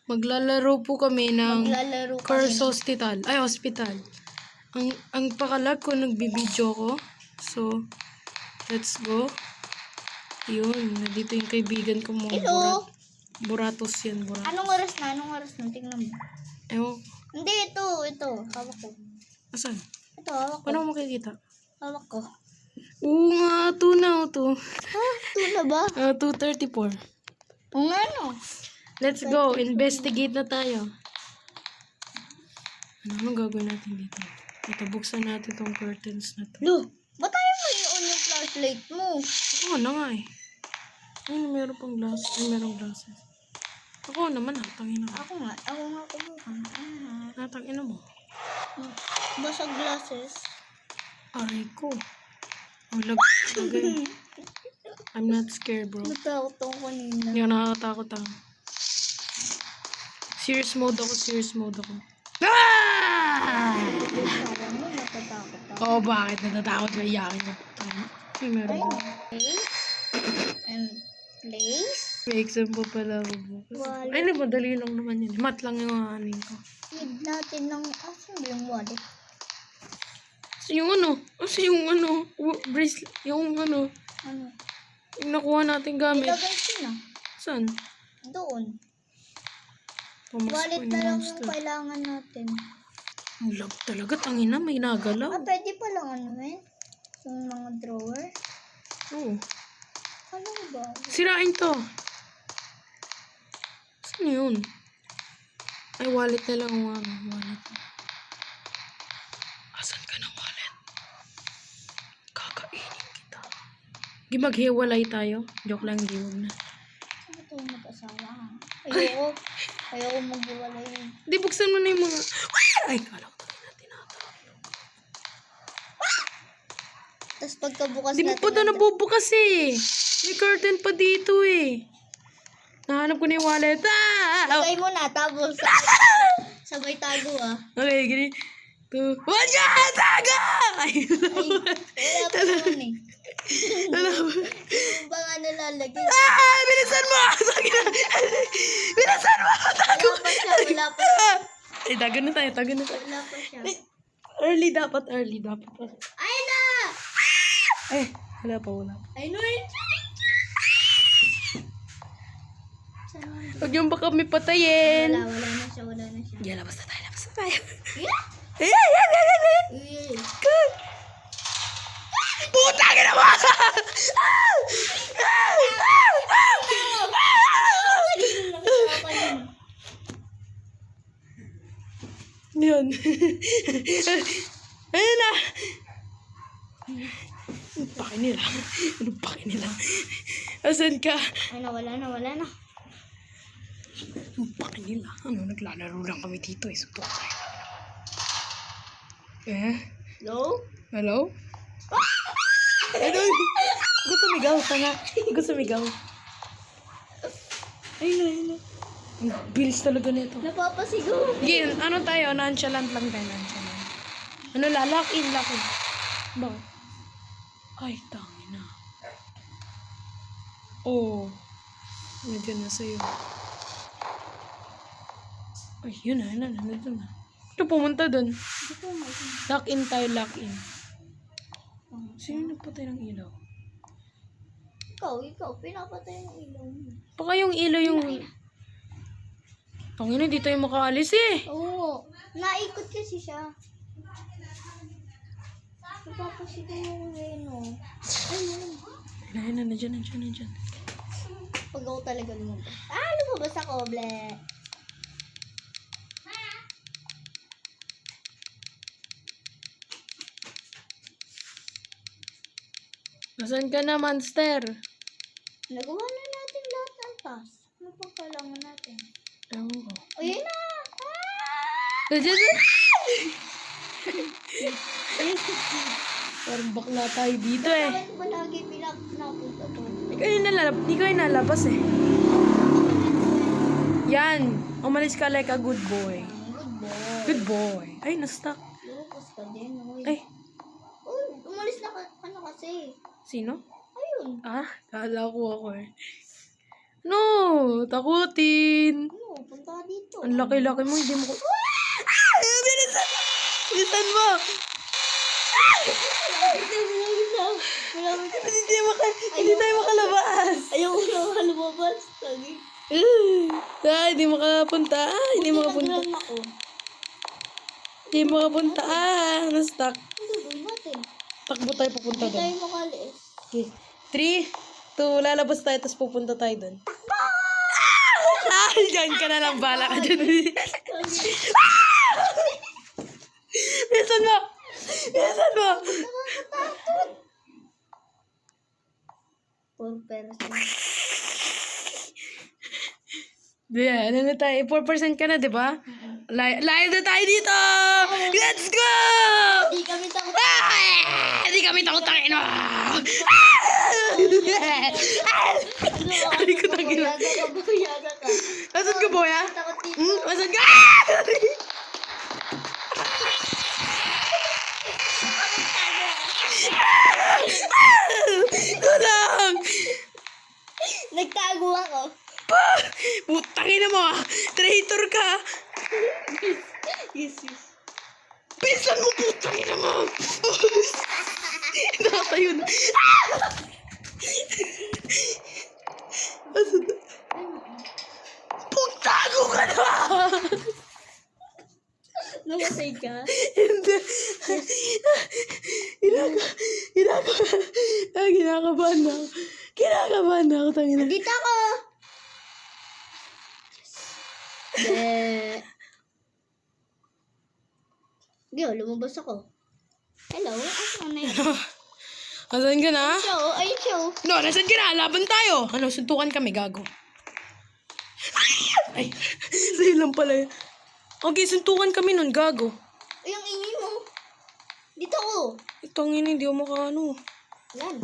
Maglalaro po kami ng Curse kami. Hospital. Ay, hospital. Ang pakalag ko, nagbibideo ko. So, let's go. Yun, nandito yung kaibigan ko mga Hello? buratos yan, buratos. Anong oras na? Tingnan mo. Ewan, Hindi, ito. Hawak ko. asan? Ito, hawak ko. Paano makikita? Hawak ko. Oo nga, 2 na ito. Ha? Ito na ba? 2:34. O nga no. Let's go, investigate na tayo. Anong gagawin natin dito? Ito, buksan natin tong curtains na to. Lo, ba't tayo may-on yung flashlight mo? Oo na nga eh. Ayun, meron pang glass. Ay, merong glasses. Ako naman, tangina mo. Ako nga kubukan. Tangina mo. Basag glasses. Aray ko. Lagay. I'm not scared, bro. Natakot ako kanina. Hindi ako nakakatakot ako. Serious mode ako. Ah! Parang mo natatakot ako. Oo, bakit? Natatakot ka iyakin mo. Ay, meron ba? Place. And place. May exam pa pala ako bukas. Wallet. Ay, madali lang naman yun. Mat lang yung aanin ko. Need natin ng... Asan ba yung wallet? Yung bracelet, yung Ano? yung nakuha natin gamit. Ilagay ko na. Saan? Doon. Pumasok Wallet na lang yung kailangan natin. Ang lag talaga, tangina, may nagalaw. Pwede pa lang yung mga drawer. Oo. Ano ba? Sirain to. Saan yun? Ay, wallet na lang. Wallet. Asan ka na, wallet? Kakainin kita. Di maghiwalay tayo. Joke lang, di wag na. Ano ito yung mag-asawa? Ayoko mag-iwalay. Di, buksan mo na yung mga... Ay, kala ko tayo natin tinatawag. Tapos pagkabukas Di mo pa ito nabubukas eh. May curtain pa dito eh. Nahanap ko na yung wallet. Lagay mo na, tapos sabay tago Okay, gini. Wala ka! Taga! Ay, Wala pa naman eh. wala ba? Yung ba nga nalalagay? Bilisan mo! Bilisan mo! Tago! Wala pa siya. Ay, tago na tayo. Wala pa siya. Early dapat. Ayun na! Ay, wala pa. I know it. Huwag yung baka may patayin. Wala na siya. Yeah, labas na tayo. Yeah? Ay! Puta ka na ba? Yan. Ayun na. Anong pake nila? Asan ka? Ay, wala na. Anong pake nila? Naglalaro lang kami dito eh. Support tayo. Hello? Gusto sumigaw. Ayun na. Ang bilis talaga nito. Napapasigaw. Sige, tayo? Nonchalant lang tayo. Lock in. Bakit? Ay, tangina. Oh. Nandiyan na sa'yo. Ay, yun na. Nandun na. Ito, pumunta dun. Lock in tayo. Sino nagpatay ng ilaw? Ikaw, pinapatay ng ilaw mo. Baka yung ilaw yung... Tangina, di tayo makaalis eh. Oo. Naikot kasi siya. Napapasigaw yung reno. Ayun na, nandiyan. Pag ako talaga lumabas. Lumabas ako, ble. Nasaan ka na, monster? Nagawa na natin lahat ng task. Ano pang kailangan natin? Ewan ko. Ayun na! Nandiyan na! Parang bakla tayo dito eh. Bakit ba lagi pinapunta to? Di ko nalabas eh. Yan. Umalis ka like a good boy. Good boy. Ay, na-stuck. Lukas ka din. Ay, Umalis na kasi. sino? Ayun. Kala ko ako eh. No, takutin. Ano? Ang laki-laki mo, hindi mo ko... Ah! Bilisan! Bilisan mo! Hindi tayo makalabas. Ayaw ko na lumabas. Lagi. Hindi makapunta. Hindi makapunta. Nag-run ako. Hindi makapunta. Na-stuck. Ano gawin natin? Takbo tayo papunta Hindi doon. tayo makaliis. Okay. 3, 2, lalabas tayo, tapos pupunta tayo doon. Diyan ka na lang. Bala ka dyan. Bilisan mo! Bilisan mo! 4%. Ano na tayo? 4% ka na, di ba? Live na tayo dito! Let's go! Hindi kami takot. Hindi kami takot ang ino! Aray ko tangina. Babuyaga ka. Nasaan ka, boya? Takot dito. Nasaan ka? Tulong! Nagtago ako. Putangin mo ah! Traitor ka! Yes. Bilisan mo, putangin mo! Nakatayo na. Putago ka na! Namatay ka? Hindi. Kinakabahan na ako. Kinakabahan na ako, tangina. Dito ako! Yo, lumabas ako. Hello? Asa na yun? Asan ka na? Show? Ay, show. No, nasan ka na? Laban tayo. Ano, suntukan kami, gago. Ay, sa'yo lang pala yun. Okay, suntukan kami nun, gago. Ay, ang ingay mo. Dito ako. Itong ina, hindi ako makaano. Yan.